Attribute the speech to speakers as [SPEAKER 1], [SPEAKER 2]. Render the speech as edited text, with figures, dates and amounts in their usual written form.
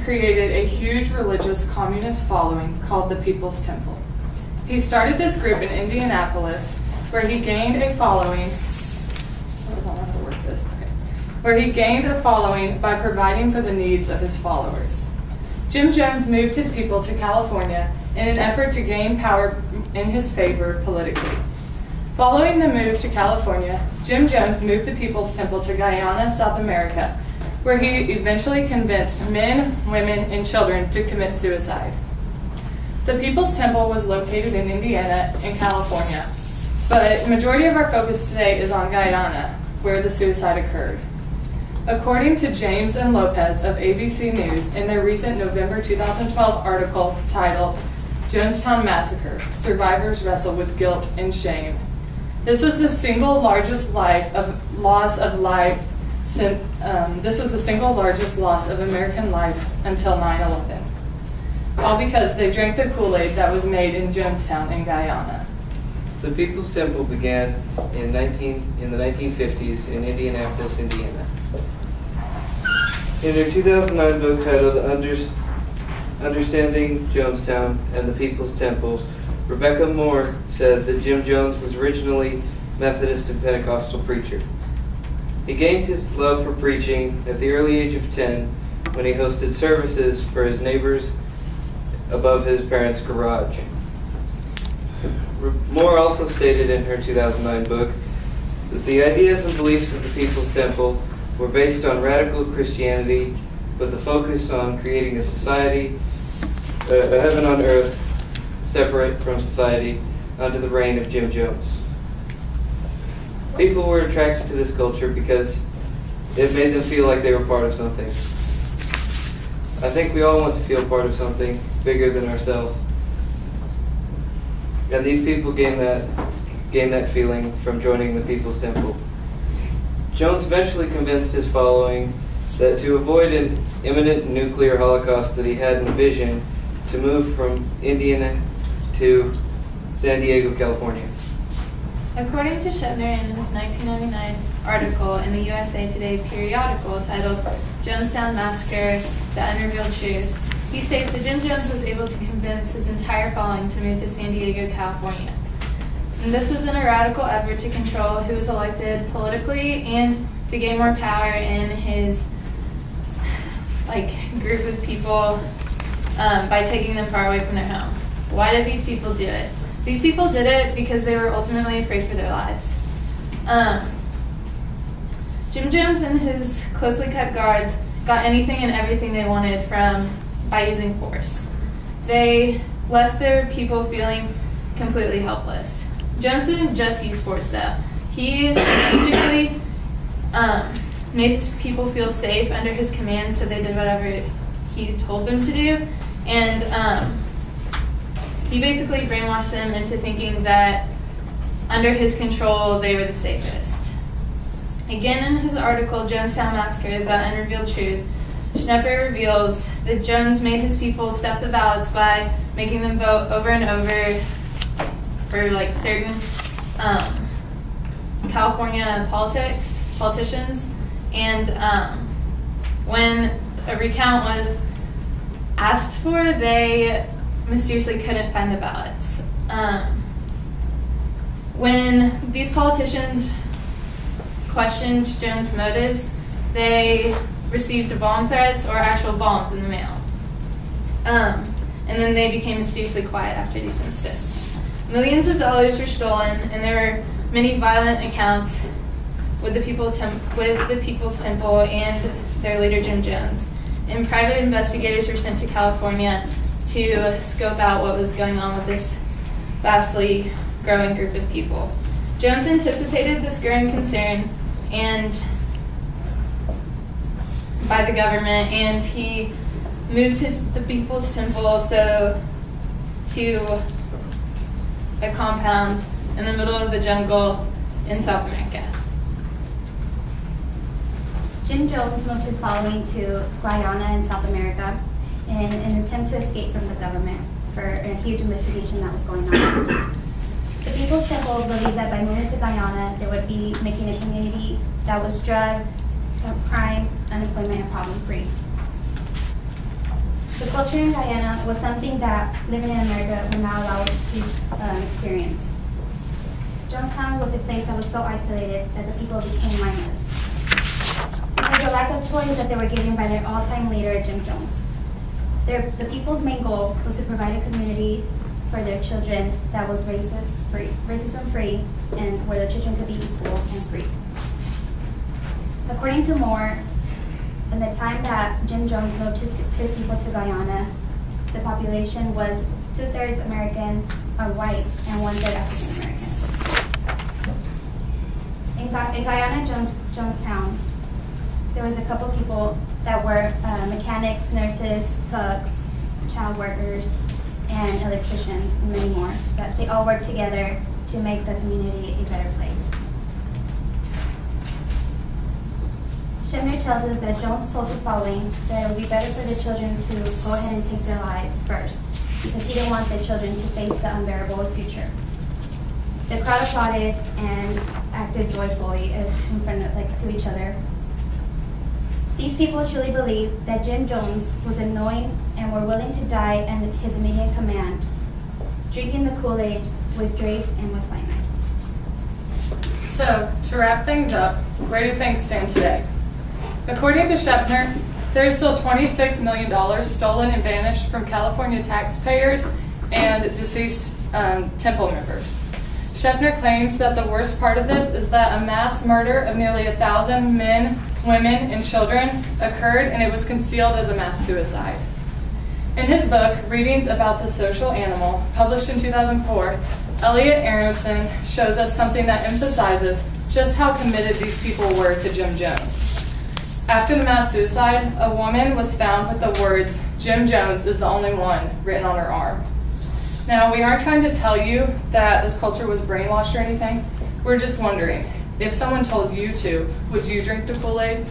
[SPEAKER 1] created a huge religious communist following called the People's Temple. He started this group in Indianapolis where he gained a following. Where he gained a following by providing for the needs of his followers. Jim Jones moved his people to California in an effort to gain power in his favor politically. Following the move to California, Jim Jones moved the People's Temple to Guyana, South America, where he eventually convinced men, women, and children to commit suicide. The People's Temple was located in Indiana and California, but the majority of our focus today is on Guyana, where the suicide occurred. According to James and Lopez of ABC News in their recent November 2012 article titled Jonestown Massacre, Survivors Wrestle with Guilt and Shame. This was the single largest loss of American life until 9/11. All because they drank the Kool-Aid that was made in Jonestown in Guyana.
[SPEAKER 2] The People's Temple began in the 1950s in Indianapolis, Indiana. In their 2009 book titled Understanding Jonestown and the People's Temple, Rebecca Moore said that Jim Jones was originally Methodist and Pentecostal preacher. He gained his love for preaching at the early age of 10 when he hosted services for his neighbors above his parents' garage. Moore also stated in her 2009 book that the ideas and beliefs of the People's Temple were based on radical Christianity with a focus on creating a society, a heaven on earth, separate from society, under the reign of Jim Jones. People were attracted to this culture because it made them feel like they were part of something. I think we all want to feel part of something bigger than ourselves. And these people gain that feeling from joining the People's Temple. Jones eventually convinced his following that to avoid an imminent nuclear holocaust that he had envisioned, to move from Indiana to San Diego, California.
[SPEAKER 3] According to Shepner in his 1999 article in the USA Today periodical titled Jonestown Massacre, The Unrevealed Truth, he states that Jim Jones was able to convince his entire following to move to San Diego, California. And this was in a radical effort to control who was elected politically and to gain more power in his group of people by taking them far away from their home. Why did these people do it? These people did it because they were ultimately afraid for their lives. Jim Jones and his closely kept guards got anything and everything they wanted by using force. They left their people feeling completely helpless. Jones didn't just use force though. He strategically made his people feel safe under his command, so they did whatever he told them to do. And he basically brainwashed them into thinking that under his control they were the safest. Again, in his article, Jonestown Massacre, The Unrevealed Truth, Schnepper reveals that Jones made his people stuff the ballots by making them vote over and over for certain California politicians, and when a recount was asked for, they mysteriously couldn't find the ballots. When these politicians questioned Jones' motives, they received bomb threats or actual bombs in the mail. And then they became mysteriously quiet after these incidents. Millions of dollars were stolen, and there were many violent accounts with the People's Temple and their leader Jim Jones. And private investigators were sent to California to scope out what was going on with this vastly growing group of people. Jones anticipated this growing concern by the government, and he moved the People's Temple to a compound in the middle of the jungle in South America.
[SPEAKER 4] Jim Jones moved his following to Guyana in South America in an attempt to escape from the government for a huge investigation that was going on. The People's Temple believed that by moving to Guyana, they would be making a community that was drug, crime, unemployment, and problem-free. The culture in Guyana was something that living in America would not allow us to experience. Jonestown was a place that was so isolated that the people became mindless because of the lack of choice that they were given by their all-time leader, Jim Jones. The people's main goal was to provide a community for their children that was racism-free, and where their children could be equal and free. According to Moore, in the time that Jim Jones moved his people to Guyana, the population was 2/3 American or white and 1/3 African American. In Guyana, Jonestown, there was a couple people that were mechanics, nurses, cooks, child workers, and electricians, and many more. That they all worked together to make the community a better place. Shimner tells us that Jones told his following that it would be better for the children to go ahead and take their lives first, because he didn't want the children to face the unbearable future. The crowd applauded and acted joyfully in front of, to each other. These people truly believed that Jim Jones was annoying and were willing to die under his immediate command, drinking the Kool-Aid with Drake and with cyanide.
[SPEAKER 1] So, to wrap things up, where do things stand today? According to Shepner, there's still $26 million stolen and vanished from California taxpayers and deceased temple members. Shepner claims that the worst part of this is that a mass murder of nearly 1,000 men, women, and children occurred, and it was concealed as a mass suicide. In his book, Readings About the Social Animal, published in 2004, Elliot Aronson shows us something that emphasizes just how committed these people were to Jim Jones. After the mass suicide, a woman was found with the words, "Jim Jones is the only one," written on her arm. Now, we aren't trying to tell you that this culture was brainwashed or anything. We're just wondering, if someone told you to, would you drink the Kool-Aid?